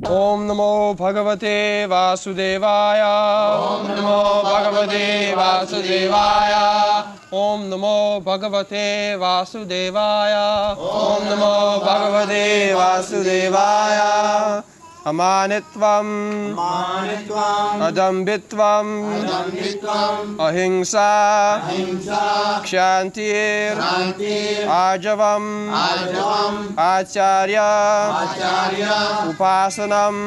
Om Namo Bhagavate Vasudevaya. Om Namo Bhagavate Vasudevaya. Om Namo Bhagavate Vasudevaya. Om Namo Bhagavate Vasudevaya. Amanitvam, Adambitvam, Ahimsa, Kshantir, Ajavam, Acharya, Upasanam,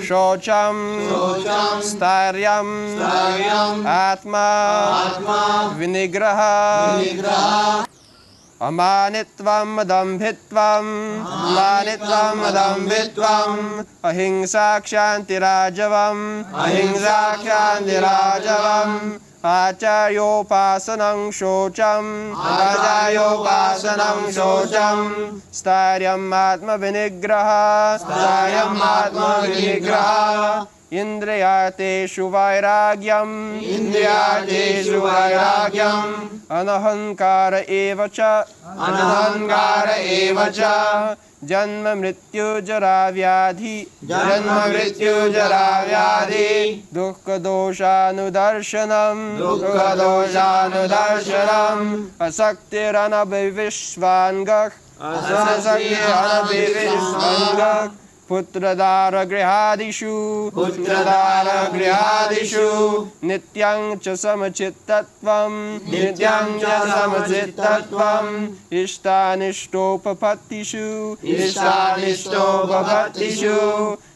Shocham, Staryam, Atma, Vinigraha, Amanitvam, Adambitvam, Ahimsa, Kshantirājavam, Acharyopasanam, Shocham, Staryam, Atma, Vinigraha, Indriyateshu vairagyam, anahankara evacha, janma mrityu jara vyadhi, dukkha doshanudarshanam, asaktiranabhivishvangah, Putradara grihadishu, nityang cha samachittatvam, ishtanishtopapatishu,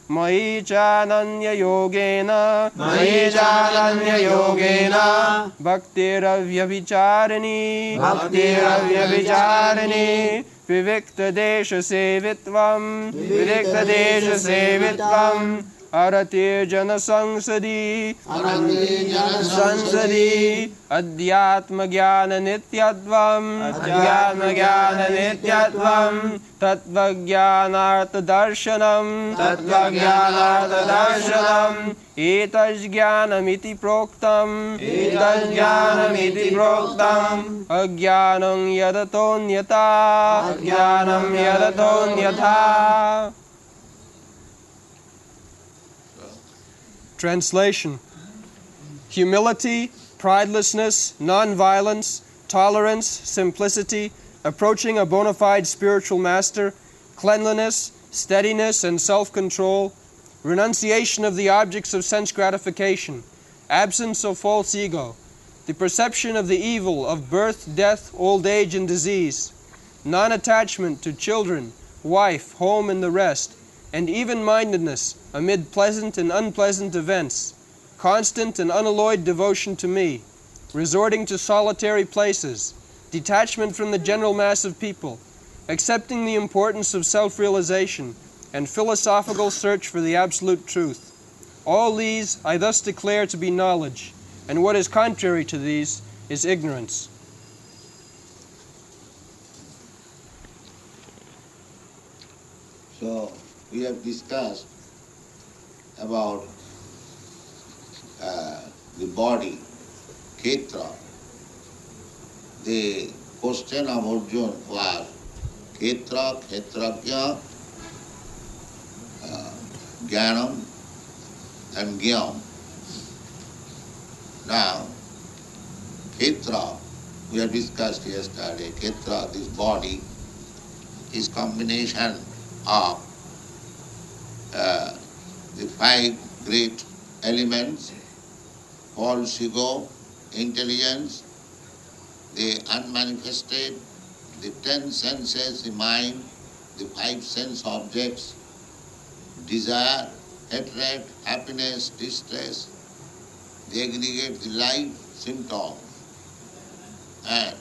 Mahi chananya yogena, bhaktiravyavicharini, Vivikta desha sevitvam, Aratir jana sansadi, Adhyatma jnana nityatvam, Tattva jnanartha darshanam, Etaj jnanamiti proktam, Ajnanam yadatonyata. Translation: Humility, pridelessness, non-violence, tolerance, simplicity, approaching a bona fide spiritual master, cleanliness, steadiness and self-control, renunciation of the objects of sense gratification, absence of false ego, the perception of the evil of birth, death, old age and disease, non-attachment to children, wife, home and the rest, and even-mindedness amid pleasant and unpleasant events, constant and unalloyed devotion to me, resorting to solitary places, detachment from the general mass of people, accepting the importance of self-realization, and philosophical search for the absolute truth. All these I thus declare to be knowledge, and what is contrary to these is ignorance. So, we have discussed about the body, Kshetra. The question of Arjuna was Kshetra, Kshetrajna, Jnanam and Gyam. Now, Kshetra, we have discussed yesterday, Kshetra, this body, is combination of the five great elements: false ego, intelligence, the unmanifested, the 10 senses, the mind, the 5 sense objects, desire, hatred, happiness, distress, the aggregate, the life symptoms, and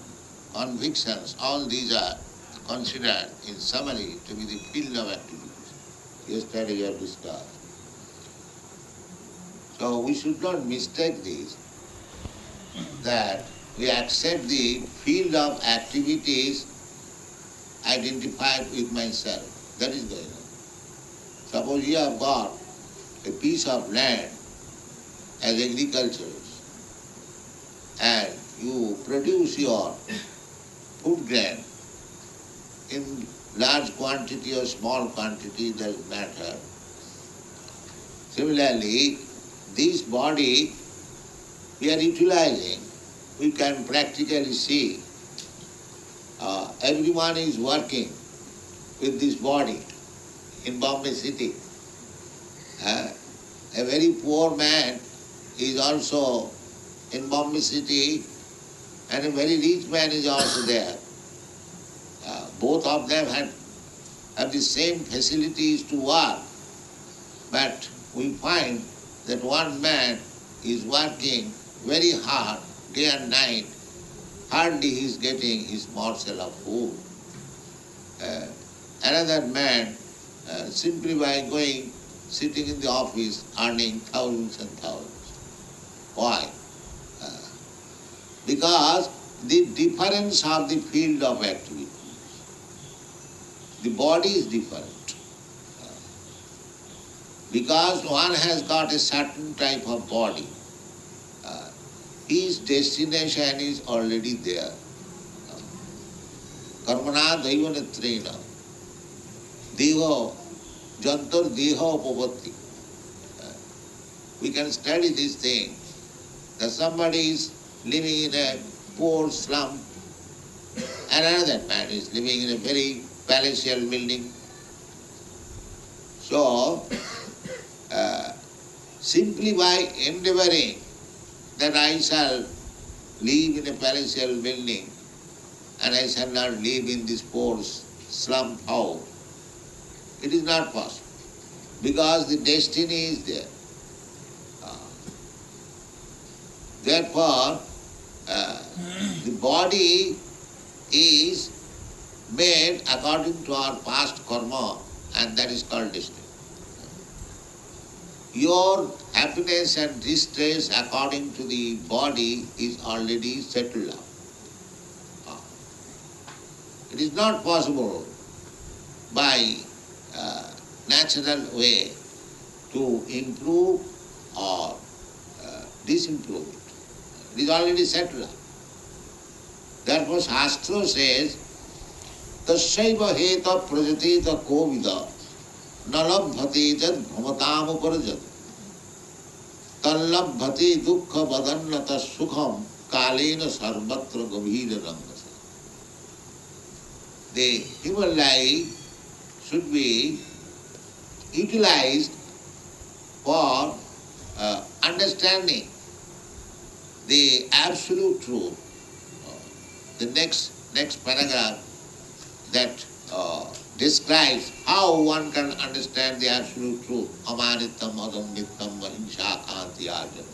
convictions. All these are considered in summary to be the field of activity. Yesterday we have discussed. So we should not mistake this, that we accept the field of activities identified with myself. That is going on. Suppose you have got a piece of land as agriculturists and you produce your food grain in large quantity or small quantity doesn't matter. Similarly, this body we are utilizing. We can practically see everyone is working with this body in Bombay city. A very poor man is also in Bombay city and a very rich man is also there. Both of them have the same facilities to work, but we find that one man is working very hard day and night, hardly he is getting his morsel of food. Another man, simply by going, sitting in the office, earning thousands and thousands. Why? Because the difference of the field of activity. The body is different. Because one has got a certain type of body, his destination is already there. Karmana daivanetrena, deho, jantar deho upavatti. We can study this thing, that somebody is living in a poor slum, and another man is living in a very palatial building. So, simply by endeavoring that I shall live in a palatial building and I shall not live in this poor slum house, it is not possible, because the destiny is there. Therefore, the body is made according to our past karma, and that is called destiny. Your happiness and distress according to the body is already settled up. It is not possible by natural way to improve or disimprove it. It is already settled up. Therefore Shastra says, Tasyaiva heta prajateta kovida nalabhate jad bhamatam uparajat tallabhate dukkha vadannata sukham kalena sarvatra gavira rangasa. The human life should be utilized for understanding the absolute truth. The next paragraph that describes how one can understand the absolute truth. Amanitam adam nityam ahimsa kanti ajam.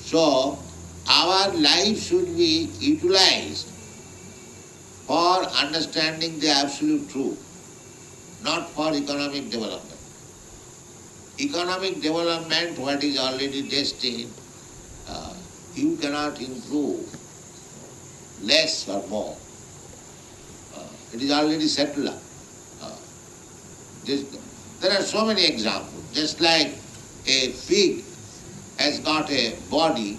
So, our life should be utilized for understanding the absolute truth, not for economic development. Economic development, what is already destined, you cannot improve less or more. It is already settled up. There are so many examples. Just like a pig has got a body,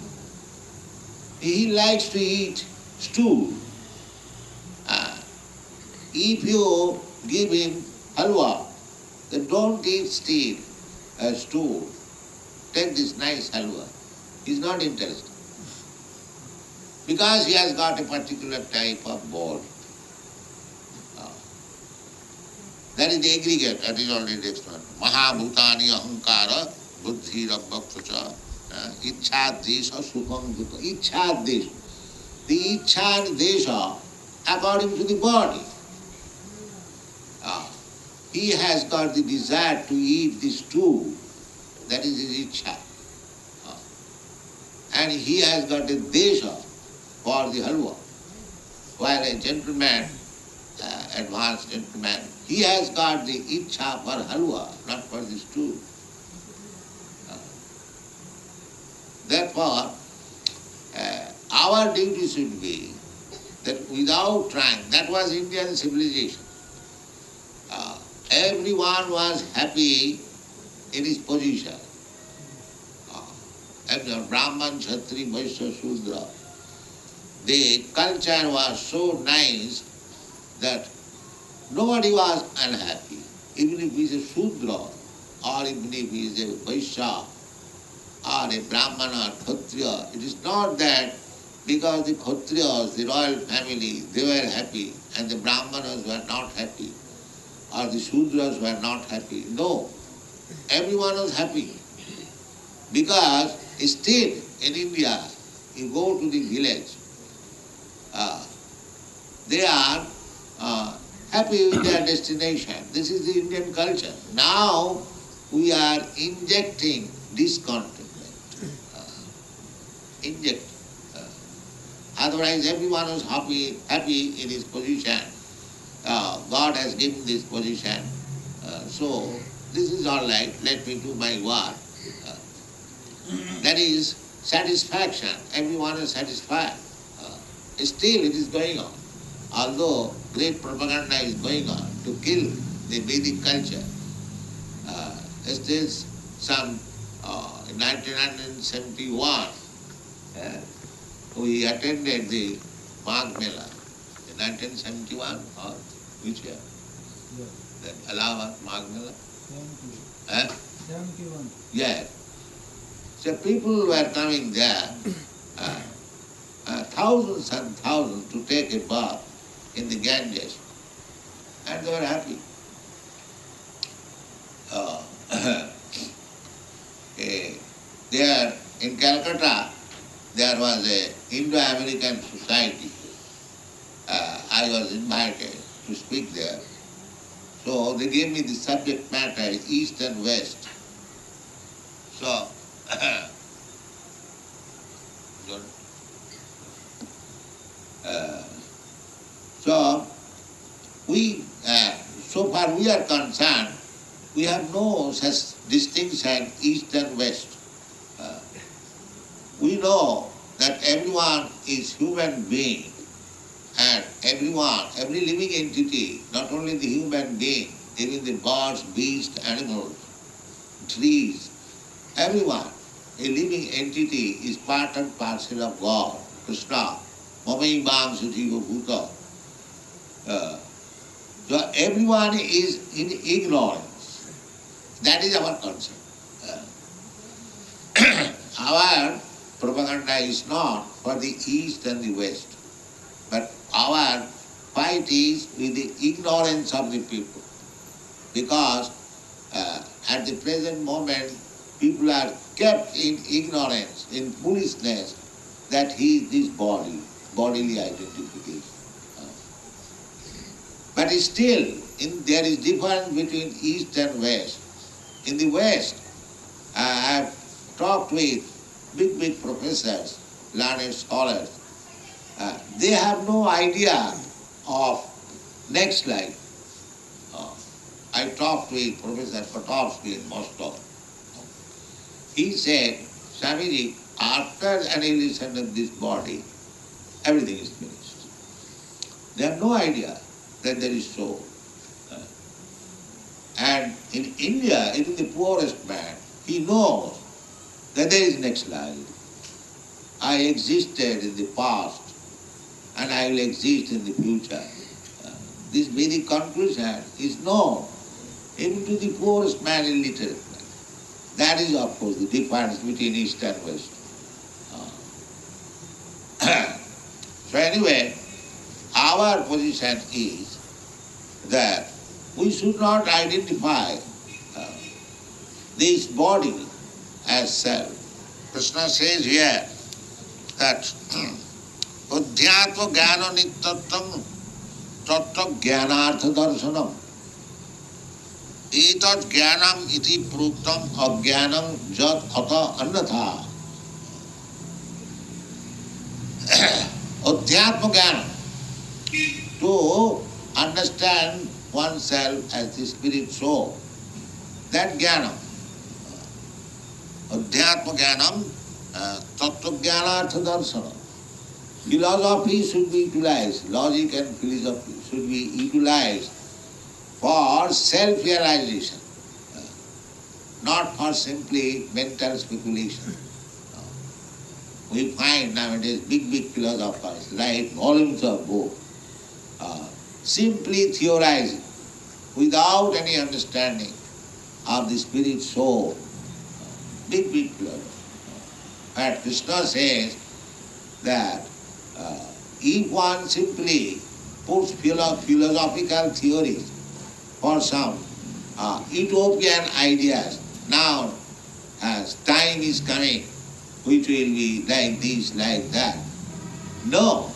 he likes to eat stool. If you give him halwa, then don't eat stool. Take this nice halwa. He is not interested, because he has got a particular type of body. That is the aggregate, that is already explained. Mahabhutani ahankara buddhi rabbhaktacha ichchadesha sukham dukkha. Ichchadesha. The ichchadesha according to the body. He has got the desire to eat this stool, that is his ichcha. And he has got a desha for the halwa. While a gentleman, advanced gentleman, he has got the ichcha for halwa, not for the stool. Therefore, our duty should be that without trying, that was Indian civilization. Everyone was happy in his position. Brahman, Kshatri, Vaishya, Shudra. The culture was so nice that nobody was unhappy, even if he is a Shudra, or even if he is a Vaishya, or a Brahmana, Kshatriya. It is not that because the Kshatriyas, the royal family, they were happy, and the Brahmanas were not happy, or the Shudras were not happy. No, everyone was happy. Because still in India, you go to the village, they are happy with their destination. This is the Indian culture. Now we are injecting discontentment. Inject. Otherwise everyone was happy in his position. God has given this position. So this is all right, let me do my work. That is satisfaction. Everyone is satisfied. Still it is going on. Although great propaganda is going on to kill the Vedic culture, still some in 1971 we attended the Magh Mela in 1971 or which year? The Allahabad Magh Mela? 71. Yes. So people were coming there, thousands and thousands to take a bath in the Ganges, and they were happy. There in Calcutta, there was a Indo-American society. I was invited to speak there. So they gave me the subject matter, East and West. So, so we, so far we are concerned, we have no such distinction East and West. We know that everyone is human being, and everyone, every living entity, not only the human being, even the birds, beasts, animals, trees, everyone, a living entity is part and parcel of God, Kṛṣṇa, Mamai Bham Sutiva Bhuta. So everyone is in ignorance. That is our concept. Our propaganda is not for the East and the West, but our fight is with the ignorance of the people. Because at the present moment, people are kept in ignorance, in foolishness, that he is this body, bodily identification. But still, there is difference between East and West. In the West, I have talked with big professors, learned scholars. They have no idea of next life. I talked with Professor Kotovsky in Moscow. He said, Swamiji, after annihilation of this body, everything is finished. They have no idea that there is soul. And in India, even the poorest man, he knows that there is next life. I existed in the past and I will exist in the future. This Vedic conclusion is known even to the poorest man in literature. That is, of course, the difference between East and West. So anyway, our position is that we should not identify this body as self. Kṛṣṇa says here that Udhyatva Jnana Nittatvam Tattva Jnanartha Darshanam Etat Jnanam iti Pruktam Ajnanam Jat Ata Annatha. Udhyatma Jnana, to understand oneself as the spirit soul, that Jnanam. Adhyatma Jnanam, Tattva Jnanartha Darshanam. Philosophy should be utilized, logic and philosophy should be utilized for self-realization, not for simply mental speculation. We find nowadays big philosophers write volumes of books. simply theorizing, without any understanding of the spirit soul. Big problem. And Kṛṣṇa says that if one simply puts philosophical theories for some utopian ideas, now as time is coming, which will be like this, like that. No,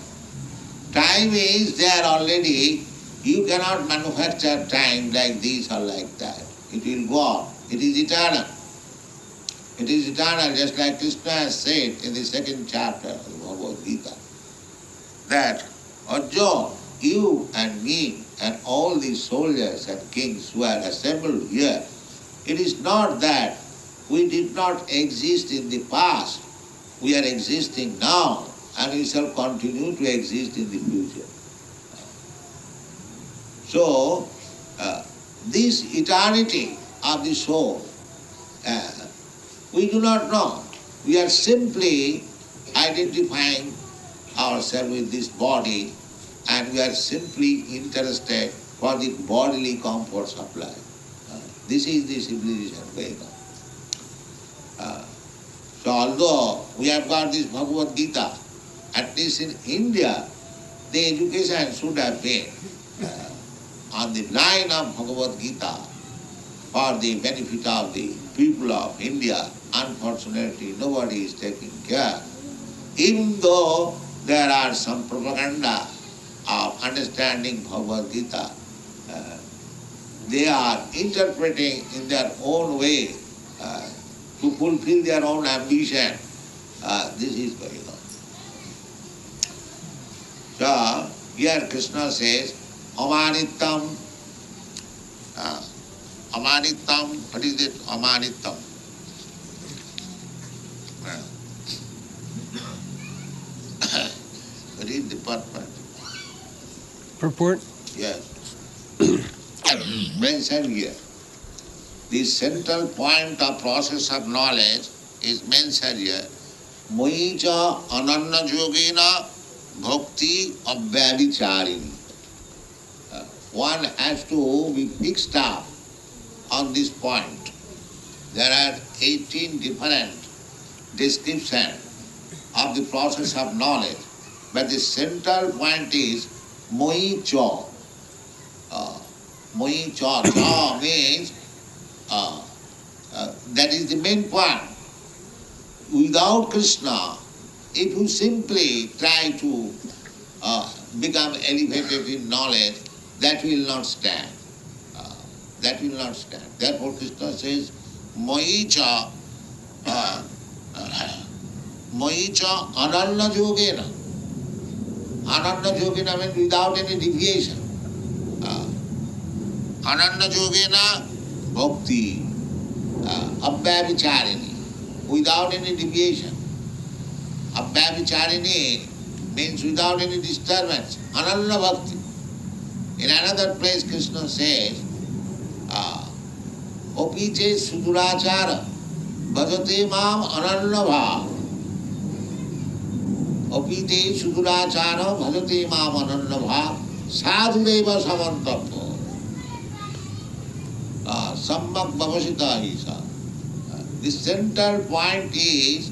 time is there already. You cannot manufacture time like this or like that. It will go on. It is eternal. It is eternal, just like Kṛṣṇa has said in the second chapter of the Bhagavad Gita, that Arjuna, you and me and all these soldiers and kings who are assembled here, it is not that we did not exist in the past. We are existing now and we shall continue to exist in the future. So, this eternity of the soul, we do not know. We are simply identifying ourselves with this body and we are simply interested for the bodily comforts of life. This is the civilization going on. So although we have got this Bhagavad Gita, at least in India, the education should have been on the line of Bhagavad Gita for the benefit of the people of India. Unfortunately, nobody is taking care. Even though there are some propaganda of understanding Bhagavad Gita, they are interpreting in their own way to fulfill their own ambition. This is going on. So, here Kṛṣṇa says, Amanittam, what is it? Amanittam. What is the purport? Purport? Yes. Mentioned here. The central point of process of knowledge is mentioned here. Mohicha ananna yogena bhakti abhyavicharini. One has to be fixed up on this point. There are 18 different descriptions of the process of knowledge, but the central point is mohicha. Mohicha, cha means that is the main point. Without Kṛṣṇa, if you simply try to become elevated in knowledge, that will not stand. That will not stand. Therefore Kṛṣṇa says, Mohicha ananya yogena. Ananya yogena means without any deviation. Ananya yogena bhakti abhyavicharini, without any deviation. Abhyavicharini means without any disturbance. Ananya bhakti. In another place Kṛṣṇa says, Opite sudurachara bhajate mam ananya bhav. Opite sudurachara bhajate mam ananya bhav sadhureva samantapya. Sammak bhavasita isa. The central point is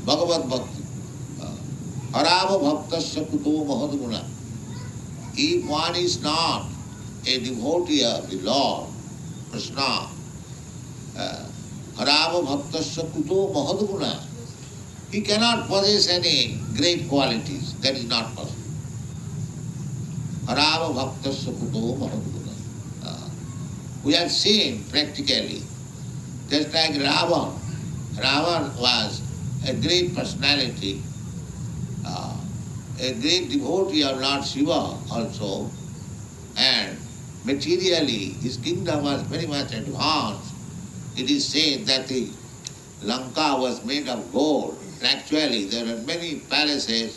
Bhagavad Bhakti. Harava bhaktasya kuto mahadguna. If one is not a devotee of the Lord, Kṛṣṇa, harava bhaktasya kuto mahadguna, he cannot possess any great qualities. That is not possible. Harava bhaktasya kuto mahadguna. We have seen practically, just like Ravan. Ravan was a great personality, a great devotee of Lord Shiva also, and materially his kingdom was very much advanced. It is said that the Lanka was made of gold. Actually, there were many palaces,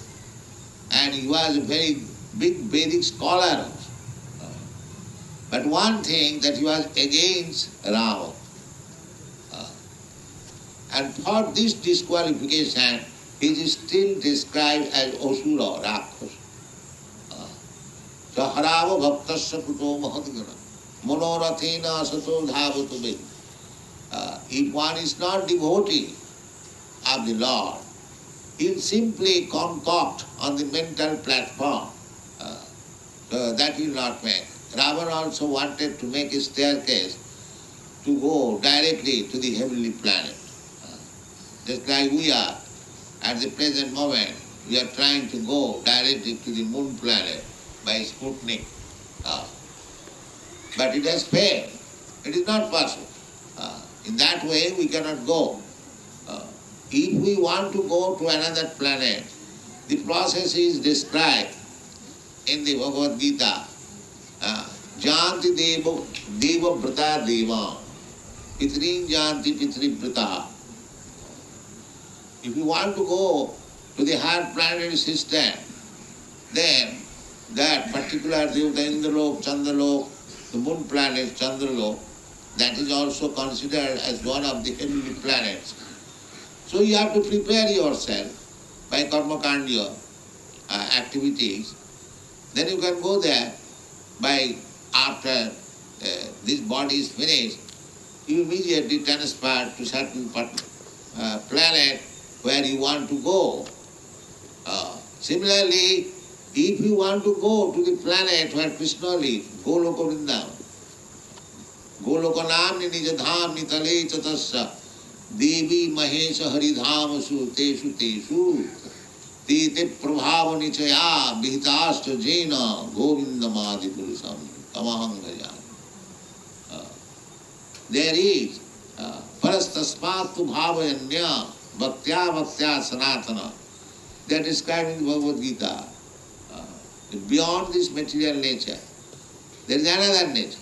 and he was a very big Vedic scholar. But one thing, that he was against Rama. And for this disqualification, he is still described as Asura, Rakshasa. Saharava bhaktasya kuto mahadgana. Monorathena sato dhavatu ve. If one is not devotee of the Lord, he will simply concoct on the mental platform. That will not make. Ravana also wanted to make a staircase to go directly to the heavenly planet. Just like we are, at the present moment, we are trying to go directly to the moon planet by Sputnik. But it has failed. It is not possible. In that way, we cannot go. If we want to go to another planet, the process is described in the Bhagavad Gita. Janti deva brata deva, pitrin janti pitri brata. If you want to go to the higher planetary system, then that particular Devata Indralok, Chandralok, the moon planet Chandralok, that is also considered as one of the heavenly planets. So you have to prepare yourself by karma kandya activities. Then you can go there by after this body is finished, you immediately transfer to certain planet where you want to go. Similarly, if you want to go to the planet where Kṛṣṇa lives, Goloka Vrindavan, Goloka namni nijadham nitale chatasya, Devi Mahesha Haridhamasu Teshu Teshu, Tete Prabhava Nichaya Vihitascha Jena Govindamadi Purusam Tamaham Gajana. There is Parastasmatu Bhavayanya Bhaktya Bhaktya Sanatana. They are described in the Bhagavad Gita. Beyond this material nature, there is another nature.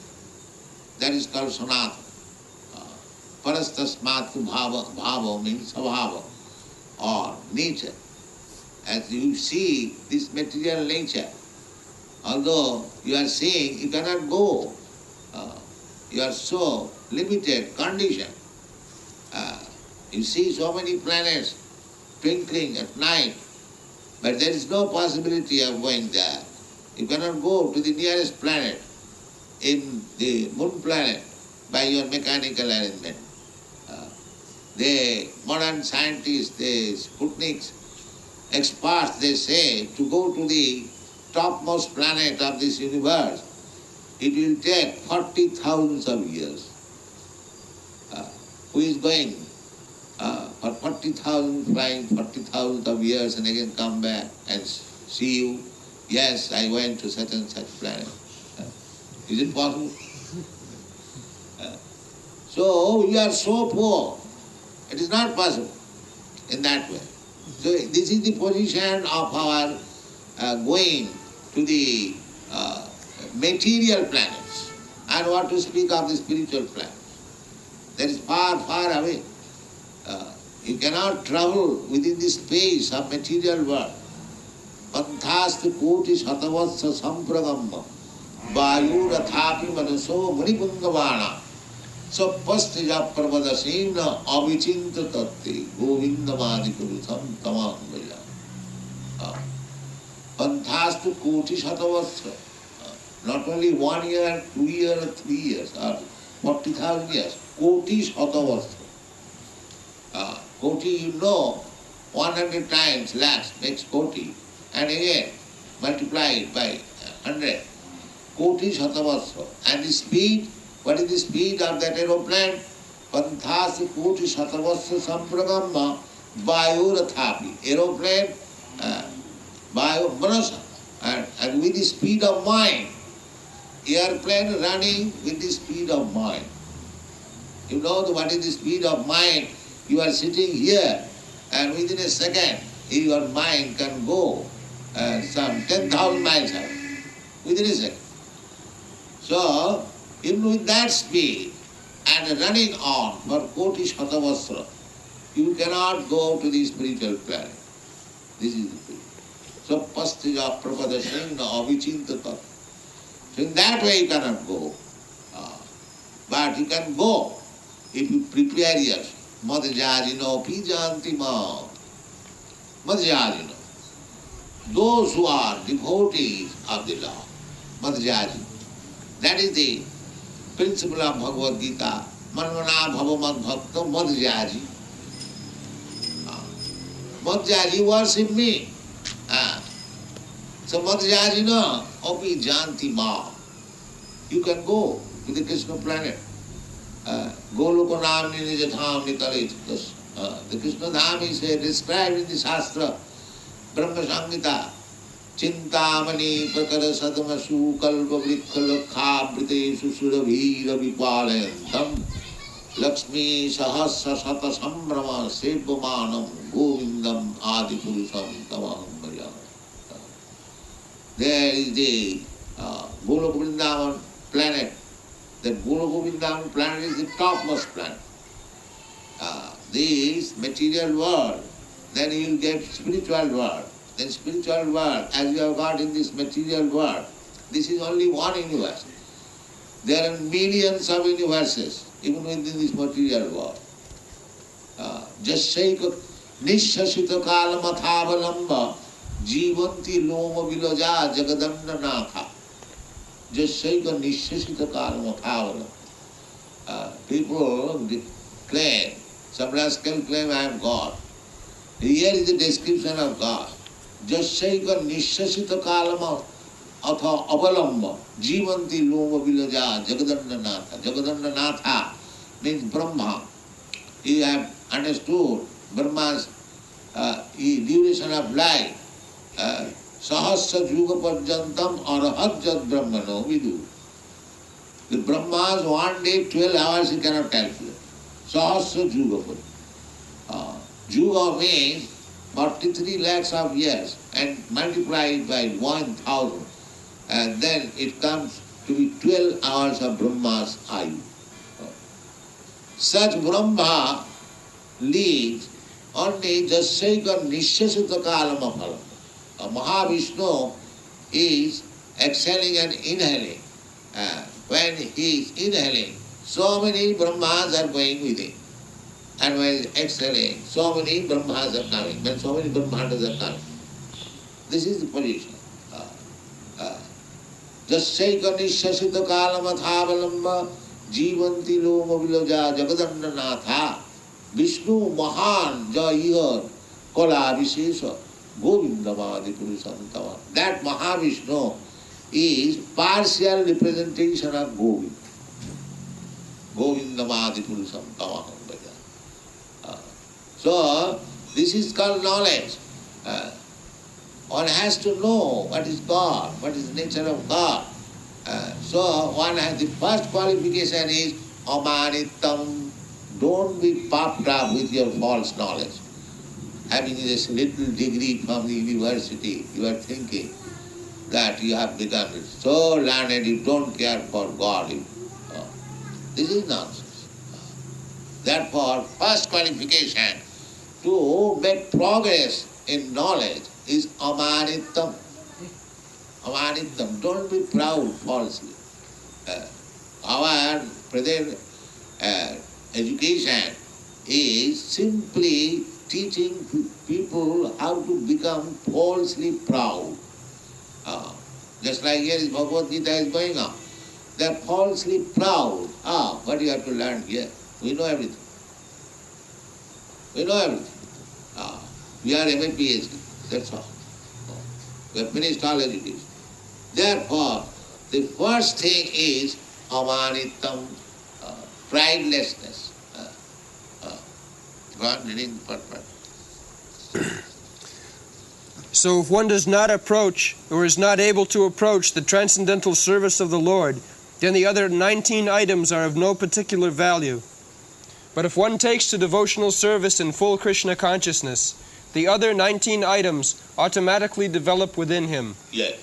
That is called Sanatana. Parastasmatu Bhava means Svabhava or nature. As you see this material nature, although you are seeing, you cannot go. You are so limited condition. You see so many planets twinkling at night, but there is no possibility of going there. You cannot go to the nearest planet in the moon planet by your mechanical arrangement. The modern scientists, the Sputniks, experts, they say to go to the topmost planet of this universe, it will take 40,000 of years. Who is going for 40,000, flying 40,000 of years and again come back and see you? Yes, I went to such and such planet. Is it possible? So you are so poor. It is not possible in that way. So this is the position of our going to the material planets. And what to speak of the spiritual planets? That is far, far away. You cannot travel within the space of material world. Panthastu koti satavatsa sampragamma vayu rathapi manaso munipungavana sapastija pravadasimna avichinta tatte govindamadi purutham tamangaya. Panthastu koti satavatsa. Not only 1 year, 2 years, or 3 years, or 40,000 years. Koti satavatsa. Koti, you know, 100 times lakhs makes koti, and again multiply it by 100. Koti satavatsa. And the speed, what is the speed of that aeroplane? Panthasi koti satavatsa sampragamma vayurathapi. Aeroplane, vayu manasa. And with the speed of mind. Airplane running with the speed of mind. You know what is the speed of mind? You are sitting here and within a second your mind can go some 10,000 miles away. Within a second. So, even with that speed and running on for koti shatavasra, you cannot go to the spiritual planet. This is the thing. So, pastija prapadasena avichinta. So in that way you cannot go. But you can go if you prepare yourself. Madhyajino pijanti ma. Madhyajino. Those who are devotees of the Lord. Madhyaji. That is the principle of Bhagavad Gita. Manvana bhava mad bhakta madhyaji. Madhyaji worship me. So madhyaji na api janti ma. You can go to the Kṛṣṇa planet. Goloka namni nijadham nitale. The Kṛṣṇa dham is described in the Shastra, Brahma Samhita. Chintamani prakara sadamasu kalpa vrikha lakha briteshu surabhira vipalayantam Lakshmi sahasra sata sambrama sevvamanam govindam adipurusam tamaham bhajami. There is the Goloka Vrindavan planet. That Goloka Vrindavan planet is the topmost planet. This material world, then you will get spiritual world. Then spiritual world, as you have got in this material world, this is only one universe. There are millions of universes, even within this material world. Jasyaika nishashita kala mathavalamba jivanti loma vilaja jagadanda natha. Jasyaika nishashita kala mathavalamba. People claim, some rascal claim I am God. Here is the description of God. Jasyaika nishasita kalama atha avalamba jivanti loma vilaja jagadanda natha. Jagadanda natha means Brahma. You have understood Brahma's duration of life. Sahasra yuga parjantam arahat jat brahmano vidu. The Brahma's 1 day, 12 hours he cannot calculate. Sahasra yuga. Yuga means 43 lakhs of years and multiply it by 1,000 and then it comes to be 12 hours of Brahma's ayu. Such Brahma lives only jasyaika nishasita kalama phalam. Mahavishnu is exhaling and inhaling. When he is inhaling, so many Brahmas are going with him. And when he is exhaling, so many Brahmas are coming. When so many Brahmanas are coming. This is the position. Jasyaika nishasita kalamathavalamba jivanti loma vilaja jagadanda natha Vishnu mahan jayir kala vishesha govindamadi purusam tava. That Mahavishnu is partial representation of Govind. Govindamadi purusam tava. So, this is called knowledge. One has to know what is God, what is the nature of God. So, one has the first qualification is amanitam. Don't be puffed up with your false knowledge. Having this little degree from the university, you are thinking that you have become so learned, you don't care for God. This is nonsense. Therefore, first qualification to make progress in knowledge is amanitam. Amanitam. Don't be proud falsely. Our present education is simply teaching people how to become falsely proud. Just like here is Bhagavad Gita is going on. They are falsely proud. What do you have to learn here? We know everything. We know everything. We are MA PhD, that's all. We have finished all education. Therefore, the first thing is amanitam, pridelessness. God reading the part. So if one does not approach or is not able to approach the transcendental service of the Lord, then the other 19 items are of no particular value. But if one takes to devotional service in full Kṛṣṇa consciousness, the other 19 items automatically develop within him. Yes.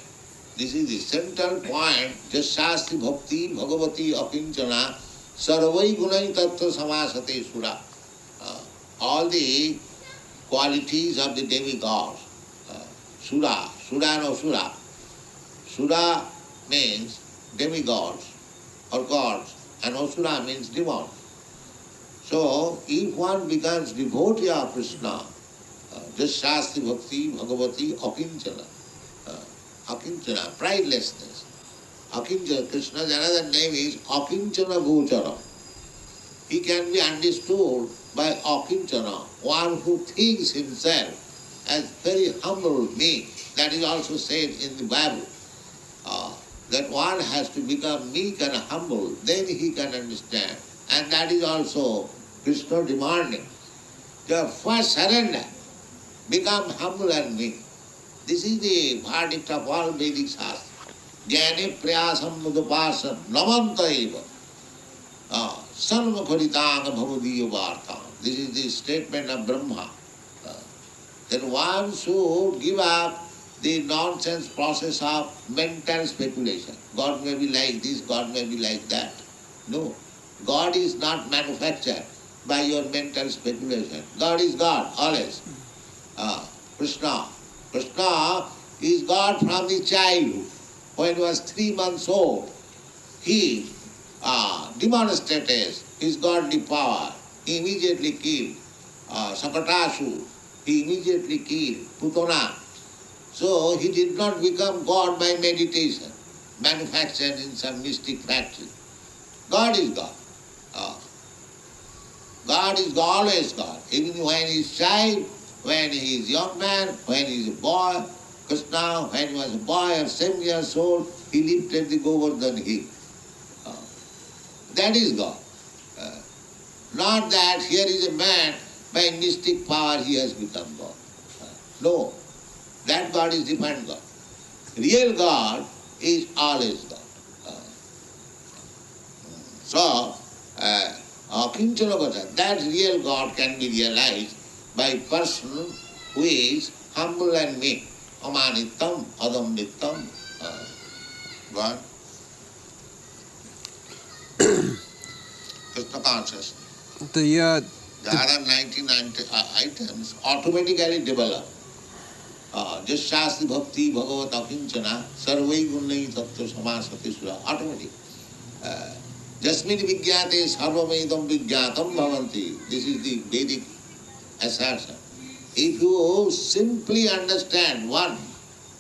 This is the central point. Jashyasti bhakti bhagavati akinchana sarvai gunai tattva samasate sura. All the qualities of the demigods. Sura, Sura no Sura. Sura means demigods or gods and Asura means demons. So, if one becomes devotee of Kṛṣṇa, Jashyasti bhakti bhagavati akinchana, akinchana, pridelessness. Akinchana, Krishna's another name is Akinchana Gochara. He can be understood by Akinchana, one who thinks himself as very humble me. That is also said in the Bible. That one has to become meek and humble, then he can understand. And that is also Krishna demanding. The first surrender, become humble and meek. This is the verdict of all Vedic Shastra. Jnane prayasam mudapasam namanta eva sarvakharitanga bhavadiya vartam. This is the statement of Brahma. That one should give up the nonsense process of mental speculation. God may be like this, God may be like that. No. God is not manufactured by your mental speculation. God is God, always. Kṛṣṇa. Kṛṣṇa is God from the childhood. When he was 3 months old, he demonstrated his godly power. He immediately killed Sakatasur. He immediately killed Putana. So he did not become God by meditation, manufactured in some mystic factory. God is God. God is always God. Even when he is child, when he is young man, when he is a boy. Kṛṣṇa, when he was a boy of 7 years old, he lifted the Govardhan hill. That is God. Not that here is a man, by mystic power he has become God. No. That God is different God. Real God is always God. So, Kinchana Gochara, that real God can be realized by a person who is humble and meek. Amanittam, adamnittam. God. Krishna consciousness. The other 99 items automatically develop. Jasyasti bhakti bhagavat akinchana sarvai gunnai tattva samasati sura. Automatic. Jasmini vigyate sarvamedam vigyatam bhavanti. This is the Vedic assertion. If you simply understand one,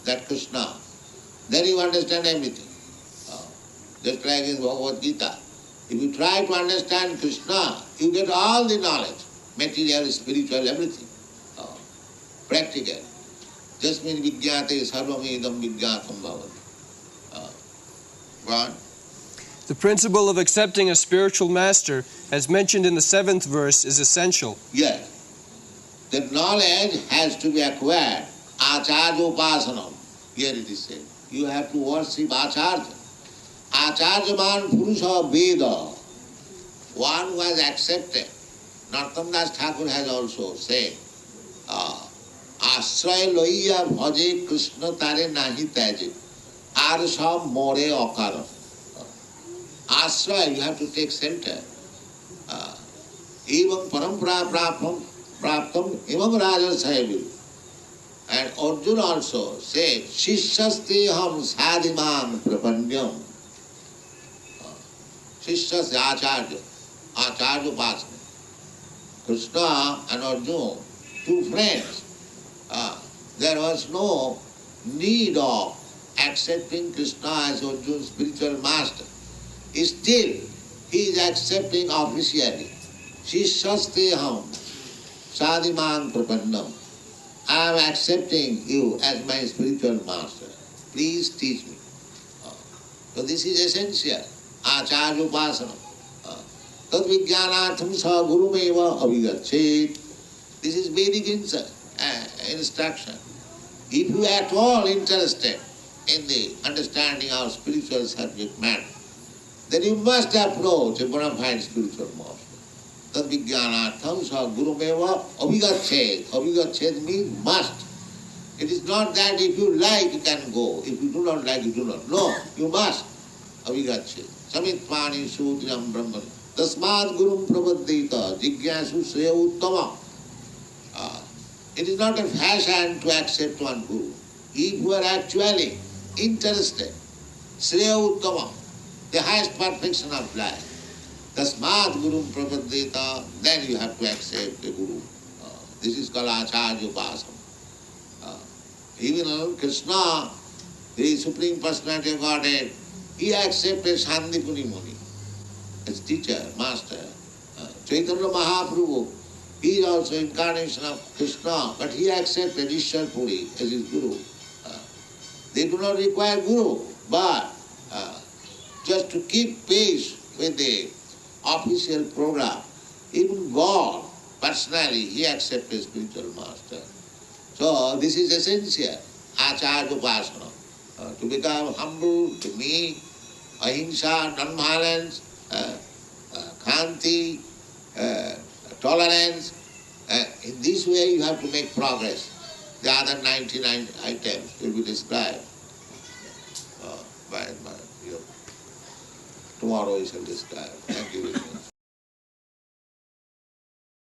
that Kṛṣṇa, then you understand everything. Just like in Bhagavad Gita. If you try to understand Kṛṣṇa, you get all the knowledge, material, spiritual, everything. Practical. Jasmin vigyate sarvamedam vigyatam bhavanti. Right? The principle of accepting a spiritual master, as mentioned in the 7th verse, is essential. Yes. The knowledge has to be acquired. Acharya upasanam. Here it is said. You have to worship Acharya. Acharyaman Purusha Veda. One who has accepted. Narottam Thakur has also said, Ashraya loiya bhaje Kṛṣṇa tare nahi taje. Arsa more akara. Ashraya, you have to take shelter. Evam parampara praptam evam rajasaya. And Arjuna also said, Shishasteham sadhimam prapanyam. Shishas Acharya, Acharya Upasana. Kṛṣṇa and Arjuna, two friends. There was no need of accepting Kṛṣṇa as Arjuna's spiritual master. Still, he is accepting officially. Shishasteham sadhimam prapannam. I am accepting you as my spiritual master. Please teach me. So this is essential. Acharya upasana. Tad vijnanatham sa gurumeva abhigachet. This is Vedic instruction. If you are at all interested in the understanding of spiritual subject matter, then you must approach a bona fide spiritual master. Tad vijnanatham sa gurumeva abhigachet. Abhigachet means must. It is not that if you like you can go, if you do not like you do not. No, you must. Abhigachet. Samitmani sudram brahman. Tasmad gurum prabhaddita jigyasu sreya uttama. It is not a fashion to accept one guru. If you are actually interested, sreya uttama, the highest perfection of life, tasmad gurum prabhaddita, then you have to accept the guru. This is called Acharya Upasana. Even Kṛṣṇa, the Supreme Personality of Godhead, he accepted Sandipuri Muni as teacher, master. Caitanya Mahāprabhu, he is also incarnation of Kṛṣṇa, but he accepted Īśvara Purī as his guru. They do not require guru, but just to keep pace with the official program, even God personally, he accepted spiritual master. So this is essential, Acharya Upasana. To become humble, to me, ahimsa, non-violence, khanti, tolerance. In this way you have to make progress. The other 99 items will be described. Tomorrow we shall describe. Thank you very much.